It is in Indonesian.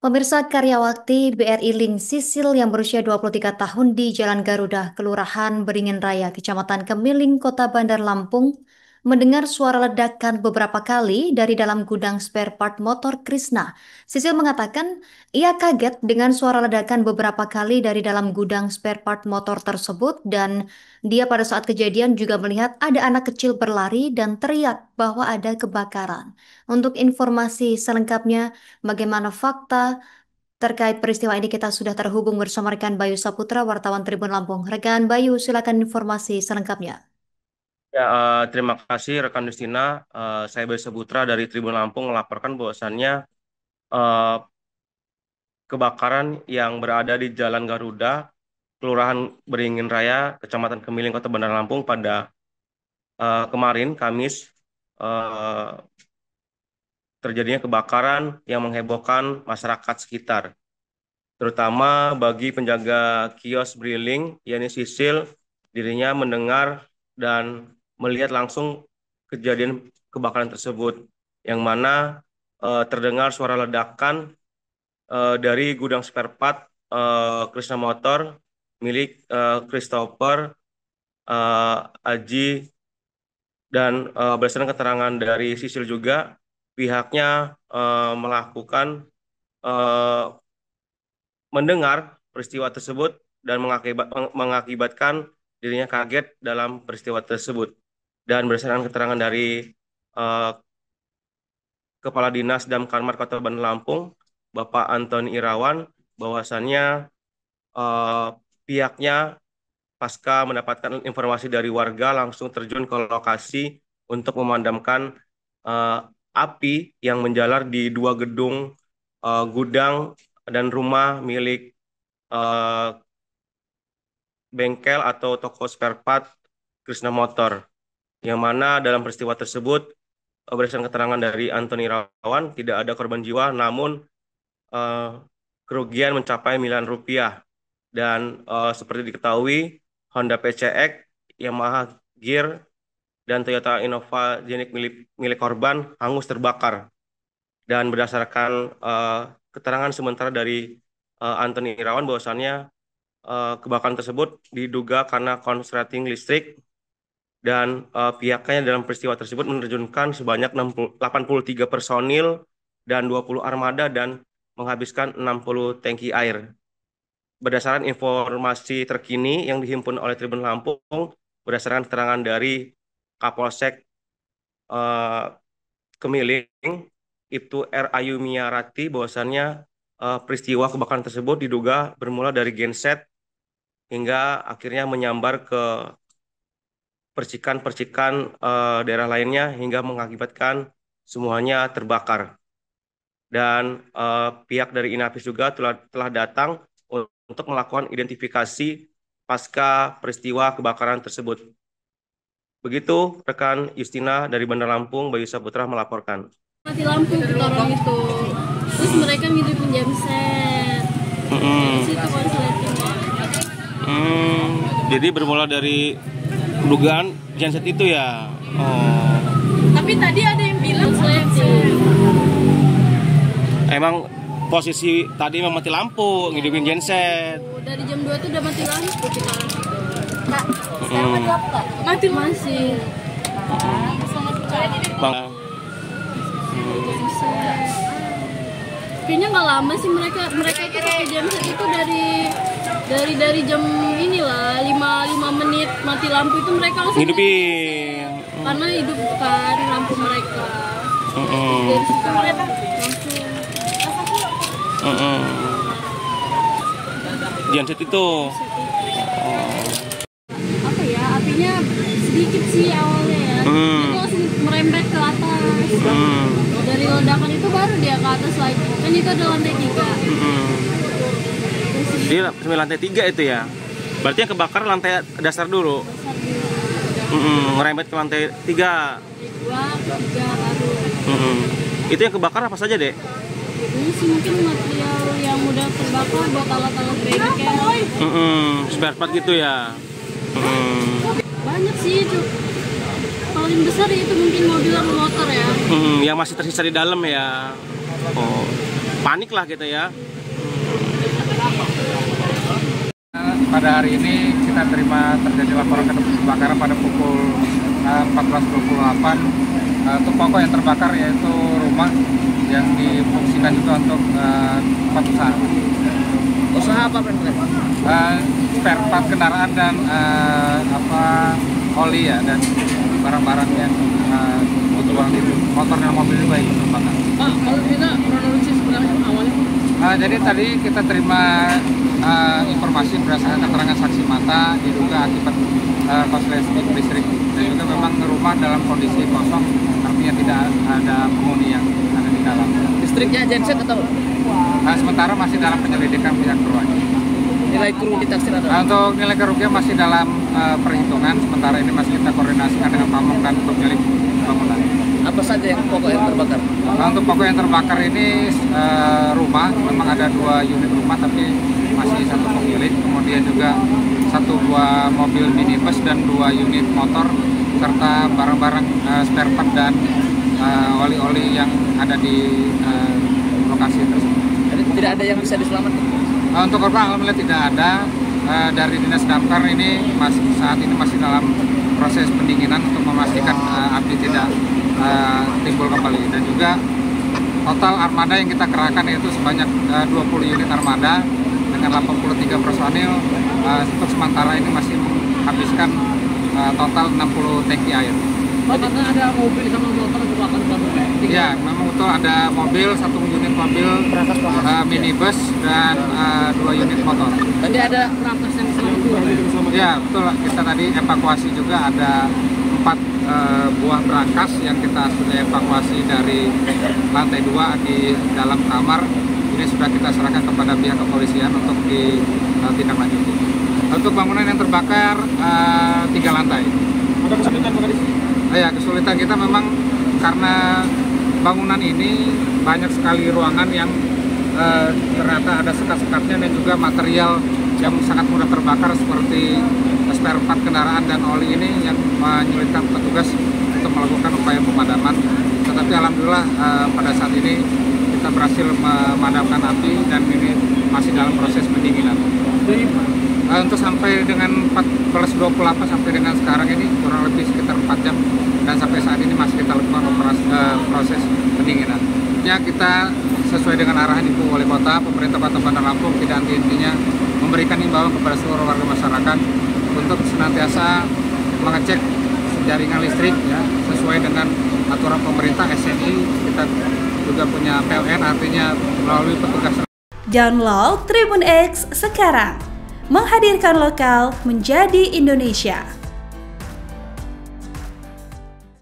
Pemirsa karyawati BRI Link Sisil yang berusia 23 tahun di Jalan Garuda, Kelurahan Beringin Raya, Kecamatan Kemiling, Kota Bandar Lampung, mendengar suara ledakan beberapa kali dari dalam gudang spare part motor Krisna. Sisil mengatakan ia kaget dengan suara ledakan beberapa kali dari dalam gudang spare part motor tersebut dan dia pada saat kejadian juga melihat ada anak kecil berlari dan teriak bahwa ada kebakaran. Untuk informasi selengkapnya, bagaimana fakta terkait peristiwa ini kita sudah terhubung bersama rekan Bayu Saputra, wartawan Tribun Lampung. Rekan Bayu, silakan informasi selengkapnya. Ya, terima kasih rekan Justina. Saya Bayu Saputra dari Tribun Lampung melaporkan bahwasannya eh, kebakaran yang berada di Jalan Garuda, Kelurahan Beringin Raya, Kecamatan Kemiling, Kota Bandar Lampung pada kemarin Kamis eh, terjadinya kebakaran yang menghebohkan masyarakat sekitar, terutama bagi penjaga kios Briling, yakni Sisil. Dirinya mendengar dan melihat langsung kejadian kebakaran tersebut, yang mana terdengar suara ledakan dari gudang spare part Krishna Motor milik Christopher Aji, dan berdasarkan keterangan dari Sisil juga, pihaknya melakukan eh, mendengar peristiwa tersebut dan mengakibatkan dirinya kaget dalam peristiwa tersebut. Dan berdasarkan keterangan dari eh, Kepala Dinas Damkarmat Kota Bandar Lampung, Bapak Antoni Irawan, bahwasannya eh, pihaknya pasca mendapatkan informasi dari warga langsung terjun ke lokasi untuk memadamkan eh, api yang menjalar di dua gedung gudang dan rumah milik eh, bengkel atau toko spare part Krishna Motor, yang mana dalam peristiwa tersebut berdasarkan keterangan dari Antoni Irawan tidak ada korban jiwa, namun eh, kerugian mencapai miliaran rupiah. Dan seperti diketahui, Honda PCX, Yamaha Gear, dan Toyota Innova Genik milik korban hangus terbakar. Dan berdasarkan keterangan sementara dari Antoni Irawan, bahwasannya kebakaran tersebut diduga karena konsleting listrik, dan pihaknya dalam peristiwa tersebut menerjunkan sebanyak 83 personil dan 20 armada dan menghabiskan 60 tangki air. Berdasarkan informasi terkini yang dihimpun oleh Tribun Lampung, berdasarkan keterangan dari Kapolsek eh, Kemiling, Ibtu R. Ayumiarati, bahwasannya peristiwa kebakaran tersebut diduga bermula dari genset hingga akhirnya menyambar ke percikan-percikan daerah lainnya hingga mengakibatkan semuanya terbakar. Dan pihak dari Inafis juga telah datang untuk melakukan identifikasi pasca peristiwa kebakaran tersebut. Begitu rekan Justina dari Bandar Lampung, Bayu Saputra melaporkan. Mati lampu kita orang itu, terus mereka ngidupin genset di situ konsletingnya. Jadi bermula dari dugaan genset itu ya. Oh. Tapi tadi ada yang bilang konsleting. Emang posisi tadi memang mati lampu, ngidupin genset. Dari jam 2 tuh udah mati lampu kita orang itu. Kak, sekarang mati lampu kak? Mati masih. Bang. Kayaknya nggak lama sih mereka itu pakai genset itu dari jam inilah 5 menit mati lampu itu mereka langsung Ngidupin. karena hidup kan lampu mereka. Dari situ mereka langsung Genset itu. apa ya, apinya sedikit sih awalnya ya, itu langsung merembet ke atas. Dari ledakan itu baru dia ke atas lagi, kan itu ada lantai 3. Di lantai 3 itu ya. Berarti yang kebakar lantai dasar dulu. Ngerembet ke lantai 3. 2, 3 baru. Itu yang kebakar apa saja, Dek? Ini sih mungkin material yang mudah terbakar buat alat-alat bengkel. Spare part gitu ya. Banyak sih itu. Paling besar itu mungkin mobil atau motor ya. Yang masih tersisa di dalam ya. Oh. panik lah gitu ya. Pada hari ini kita terima terjadi laporan kebakaran pada pukul 14.28. Untuk pokok yang terbakar yaitu rumah yang difungsikan juga untuk tempat usaha. Usaha apa Spare part kendaraan dan oli ya, dan barang-barang yang kebutuhan itu, motor dan mobil juga itu terbakar. Pak, kalau kita kronologi sebenarnya awalnya? Jadi tadi kita terima informasi berdasarkan keterangan saksi mata diduga akibat korsleting listrik, dan juga memang rumah dalam kondisi kosong, artinya tidak ada penghuni yang ada di dalam. Listriknya genset atau? Sementara masih dalam penyelidikan pihak berwajib. Nilai kerugian ditaksir atau? Untuk nilai kerugian masih dalam perhitungan, sementara ini masih kita koordinasikan dengan pamong dan pemilik bangunan. Apa saja yang pokok yang terbakar? Untuk pokok yang terbakar ini rumah, memang ada 2 unit rumah tapi masih 1 pemilik, kemudian juga 1 buah mobil minibus dan 2 unit motor serta barang-barang spare part dan oli-oli yang ada di lokasi tersebut. Jadi tidak ada yang bisa diselamatkan? Untuk korban alhamdulillah tidak ada. Dari Dinas Damkar ini saat ini masih dalam proses pendinginan untuk memastikan api tidak timbul kembali, dan juga total armada yang kita kerahkan yaitu sebanyak 20 unit armada dengan 83 personil. Untuk sementara ini masih menghabiskan total 60 tangki air. Pak, karena ada mobil sama motor terbakar? Ya, memang betul ada mobil, 1 unit mobil minibus dan 2 unit motor. Tadi ada perangkas yang selamat? Ya, betul. Kita tadi evakuasi juga ada 4 buah berangkas yang kita sudah evakuasi dari lantai 2 di dalam kamar. Ini sudah kita serahkan kepada pihak kepolisian untuk ditindaklanjuti. Untuk bangunan yang terbakar 3 lantai. Ada kesulitan Pak Kadis? Ya, kesulitan kita memang karena bangunan ini banyak sekali ruangan yang ternyata ada sekat-sekatnya dan juga material yang sangat mudah terbakar seperti spare part kendaraan dan oli ini yang menyulitkan petugas untuk melakukan upaya pemadaman. Tetapi alhamdulillah pada saat ini kita berhasil memadamkan api dan ini masih dalam proses pendinginan. Untuk sampai dengan 14.28 sampai dengan sekarang ini kurang lebih sekitar 4 jam, dan sampai saat ini masih kita lakukan proses pendinginan. Ya, kita sesuai dengan arahan Ibu Wali Kota, pemerintah Kota Bandar Lampung tidak henti-hentinya memberikan imbauan kepada seluruh warga masyarakat untuk senantiasa mengecek jaringan listrik ya, sesuai dengan aturan pemerintah SNI. Kita juga punya PLN, artinya melalui petugas. Download Tribun X sekarang, menghadirkan lokal menjadi Indonesia.